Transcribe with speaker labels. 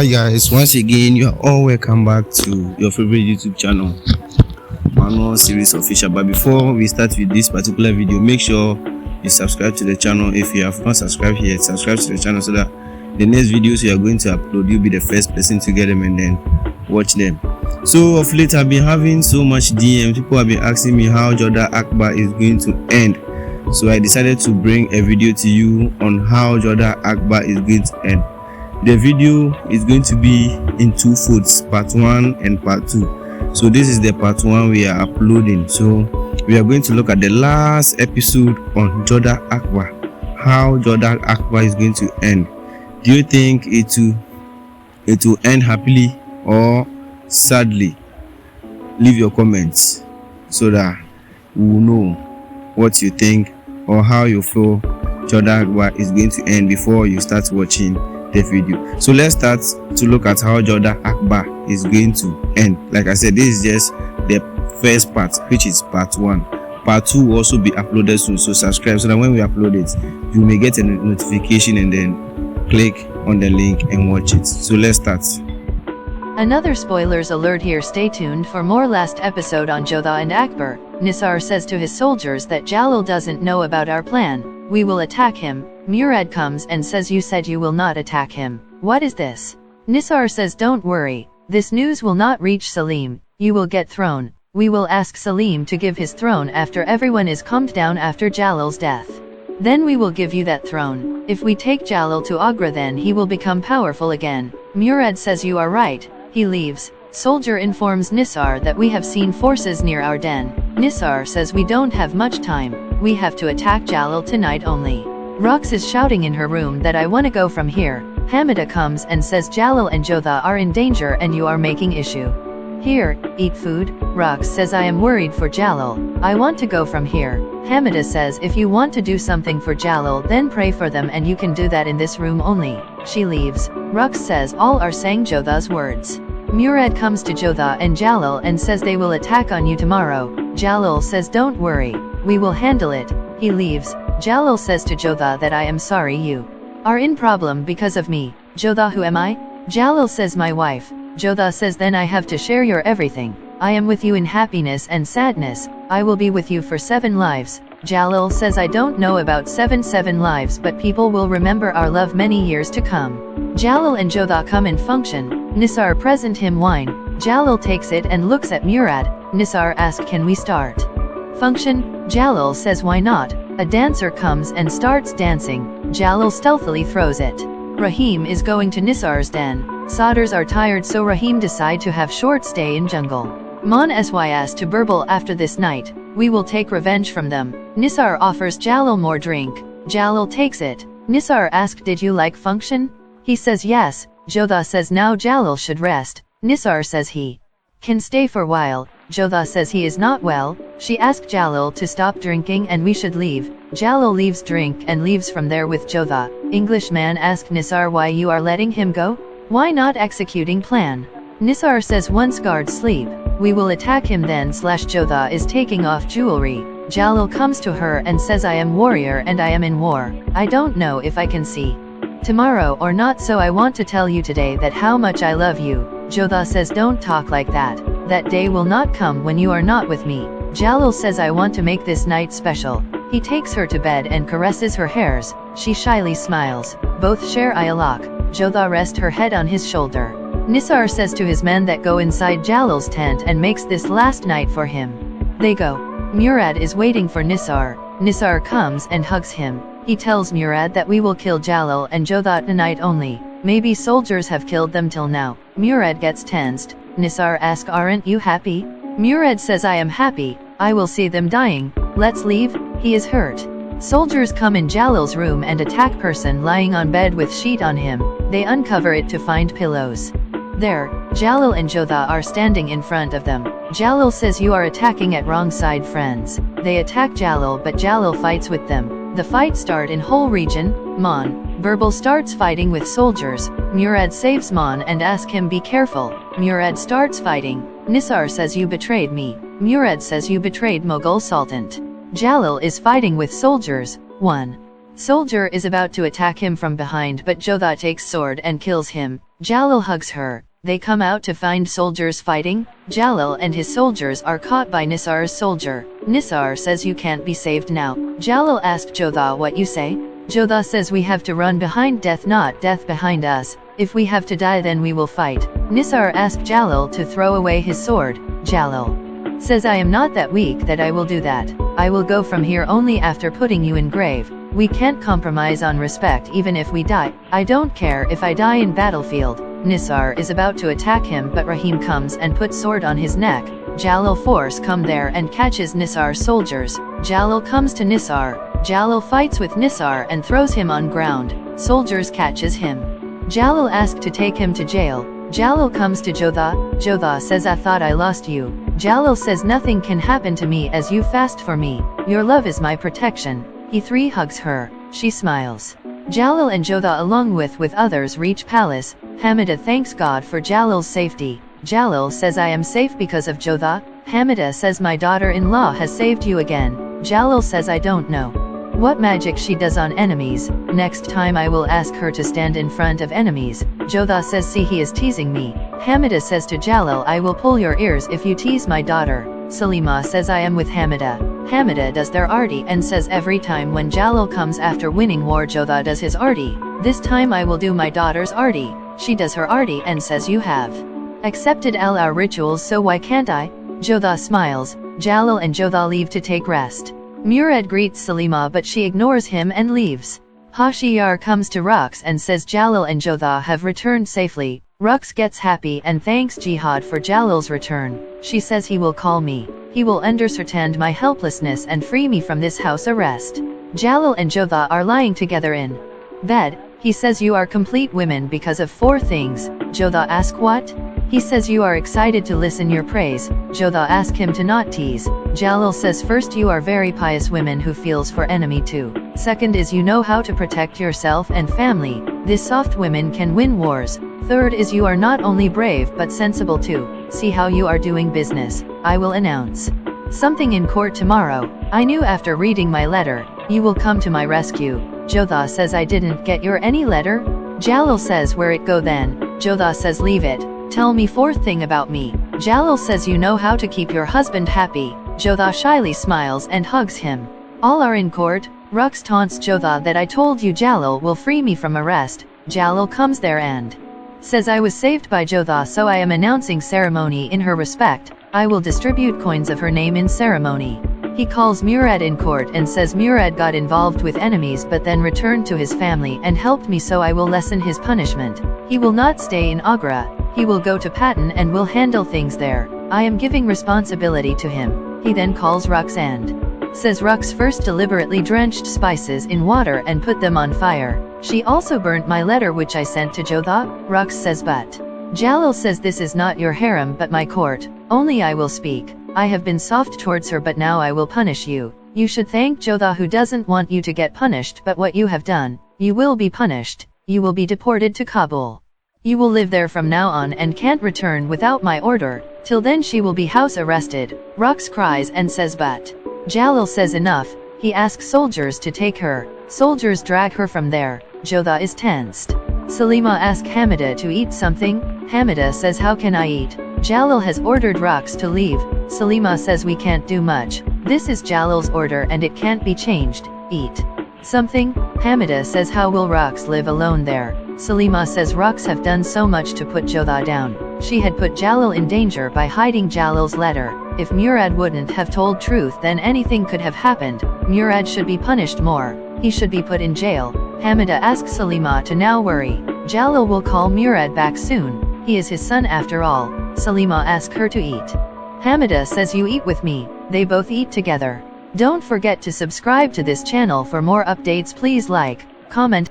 Speaker 1: Hi guys, once again you are all welcome back to your favorite YouTube channel, Manual Series Official. But before we start with this particular video, make sure you subscribe to the channel. If you have not subscribed yet, subscribe to the channel so that the next videos we are going to upload, you'll be the first person to get them and then watch them. So of late I've been having so much DM. People have been asking me how Jodha Akbar is going to end. So I decided to bring a video to you on how Jodha Akbar is going to end. The video is going to be in two folds, part 1 and part 2. So this is the part 1 we are uploading. So we are going to look at the last episode on Jodha Akbar, how Jodha Akbar is going to end. Do you think it will end happily or sadly? Leave your comments so that we will know what you think or how you feel Jodha Akbar is going to end before you start watching the video. So let's start to look at how Jodha Akbar is going to end. Like I said, this is just the first part, which is part 1. Part 2 will also be uploaded soon, so subscribe so that when we upload it, you may get a notification and then click on the link and watch it. So let's start.
Speaker 2: Another spoilers alert here. Stay tuned for more. Last episode on Jodha and Akbar, Nisar says to his soldiers that Jalal doesn't know about our plan. We will attack him. Murad comes and says, you said you will not attack him. What is this? Nisar says, don't worry. This news will not reach Salim. You will get thrown. We will ask Salim to give his throne after everyone is calmed down after Jalal's death. Then we will give you that throne. If we take Jalal to Agra, then he will become powerful again. Murad says, you are right. He leaves. Soldier informs Nisar that we have seen forces near our den. Nisar says, we don't have much time. We have to attack Jalal tonight only. Rox is shouting in her room that I want to go from here. Hamida comes and says Jalal and Jodha are in danger and you are making issue. Here, eat food. Rox says, I am worried for Jalal. I want to go from here. Hamida says, if you want to do something for Jalal, then pray for them and you can do that in this room only. She leaves. Rox says all are saying Jodha's words. Murad comes to Jodha and Jalal and says they will attack on you tomorrow. Jalal says, don't worry. We will handle it. He leaves. Jalal says to Jodha that I am sorry you are in problem because of me. Jodha, who am I? Jalal says, my wife. Jodha says, then I have to share your everything. I am with you in happiness and sadness. I will be with you for 7 lives. Jalal says, I don't know about 7 lives, but people will remember our love many years to come. Jalal and Jodha come in function. Nisar present him wine. Jalal takes it and looks at Murad. Nisar asks, can we start function? Jalal says, why not? A dancer comes and starts dancing. Jalal stealthily throws it. Rahim is going to Nisar's den. Sadrs are tired, so Rahim decide to have short stay in jungle. Mon sys to Birbal, after this night, we will take revenge from them. Nisar offers Jalal more drink. Jalal takes it. Nisar asks, did you like function? He says yes. Jodha says now Jalal should rest. Nisar says he can stay for a while. Jodha says he is not well. She asked Jalal to stop drinking and we should leave. Jalal leaves drink and leaves from there with Jodha. Englishman asked Nisar why you are letting him go? Why not executing plan? Nisar says once guards sleep, we will attack him then. Jodha is taking off jewelry. Jalal comes to her and says, I am warrior and I am in war. I don't know if I can see tomorrow or not, so I want to tell you today that how much I love you. Jodha says, don't talk like that. That day will not come when you are not with me. Jalal says, I want to make this night special. He takes her to bed and caresses her hairs. She shyly smiles. Both share ayalak. Jodha rests her head on his shoulder. Nisar says to his men that go inside Jalal's tent and makes this last night for him. They go. Murad is waiting for Nisar. Nisar comes and hugs him. He tells Murad that we will kill Jalal and Jodha tonight only. Maybe soldiers have killed them till now. Murad gets tensed. Nisar asks, aren't you happy? Murad says, I am happy. I will see them dying. Let's leave. He is hurt. Soldiers come in Jalal's room and attack person lying on bed with sheet on him. They uncover it to find pillows. There, Jalal and Jodha are standing in front of them. Jalal says, you are attacking at wrong side, friends. They attack Jalal, but Jalal fights with them. The fight start in whole region. Mon Birbal starts fighting with soldiers. Murad saves Mon and asks him be careful. Murad starts fighting. Nisar says, you betrayed me. Murad says, you betrayed Mughal Sultan. Jalal is fighting with soldiers. 1 Soldier is about to attack him from behind, but Jodha takes sword and kills him. Jalal hugs her. They come out to find soldiers fighting. Jalal and his soldiers are caught by Nisar's soldier. Nisar says you can't be saved now. Jalal asks Jodha what you say. Jodha says we have to run behind death, not death behind us. If we have to die, then we will fight. Nisar asks Jalal to throw away his sword. Jalal says I am not that weak that I will do that. I will go from here only after putting you in grave. We can't compromise on respect even if we die. I don't care if I die in battlefield. Nisar is about to attack him, but Rahim comes and puts sword on his neck. Jalal force come there and catches Nisar's soldiers. Jalal comes to Nisar. Jalal fights with Nisar and throws him on ground. Soldiers catches him. Jalal asks to take him to jail. Jalal comes to Jodha. Jodha says I thought I lost you. Jalal says nothing can happen to me as you fast for me. Your love is my protection. He hugs her. She smiles. Jalal and Jodha along with others reach palace. Hamida thanks God for Jalal's safety. Jalal says I am safe because of Jodha. Hamida says my daughter-in-law has saved you again. Jalal says I don't know what magic she does on enemies. Next time I will ask her to stand in front of enemies. Jodha says see he is teasing me. Hamida says to Jalal I will pull your ears if you tease my daughter. Salima says I am with Hamida. Hamida does their arti and says every time when Jalal comes after winning war Jodha does his arti. This time I will do my daughter's arti. She does her arti and says you have accepted all our rituals, so why can't I? Jodha smiles. Jalal and Jodha leave to take rest. Murad greets Salima but she ignores him and leaves. Hashiyar comes to Rux and says Jalal and Jodha have returned safely. Rux gets happy and thanks Jihad for Jalal's return. She says he will call me. He will understand my helplessness and free me from this house arrest. Jalal and Jodha are lying together in bed. He says you are complete women because of 4 things. Jodha asks what? He says you are excited to listen your praise. Jodha asks him to not tease. Jalal says first you are very pious women who feels for enemy too. Second is you know how to protect yourself and family. This soft women can win wars. Third is you are not only brave but sensible too. See how you are doing business. I will announce something in court tomorrow. I knew after reading my letter, you will come to my rescue. Jodha says I didn't get your any letter. Jalal says where it go then? Jodha says leave it. Tell me 4th thing about me. Jalal says you know how to keep your husband happy. Jodha shyly smiles and hugs him. All are in court. Rux taunts Jodha that I told you Jalal will free me from arrest. Jalal comes there and says I was saved by Jodha, so I am announcing ceremony in her respect. I will distribute coins of her name in ceremony. He calls Murad in court and says Murad got involved with enemies but then returned to his family and helped me, so I will lessen his punishment. He will not stay in Agra. He will go to Patan and will handle things there. I am giving responsibility to him. He then calls Rux and says Rux first deliberately drenched spices in water and put them on fire. She also burnt my letter which I sent to Jodha. Rux says but Jalal says this is not your harem but my court. Only I will speak. I have been soft towards her but now I will punish you. You should thank Jodha who doesn't want you to get punished, but what you have done, you will be punished. You will be deported to Kabul. You will live there from now on and can't return without my order. Till then she will be house arrested. Rux cries and says but Jalal says enough. He asks soldiers to take her. Soldiers drag her from there. Jodha is tensed. Salima asks Hamida to eat something. Hamida says how can I eat? Jalal has ordered Rux to leave. Salima says we can't do much. This is Jalal's order and it can't be changed. Eat something. Hamida says how will Rux live alone there? Salima says Rux have done so much to put Jodha down. She had put Jalal in danger by hiding Jalal's letter. If Murad wouldn't have told truth then anything could have happened. Murad should be punished more. He should be put in jail. Hamida asks Salima to now worry. Jalal will call Murad back soon. He is his son after all. Salima asks her to eat. Hamida says you eat with me. They both eat together. Don't forget to subscribe to this channel for more updates. Please like, comment.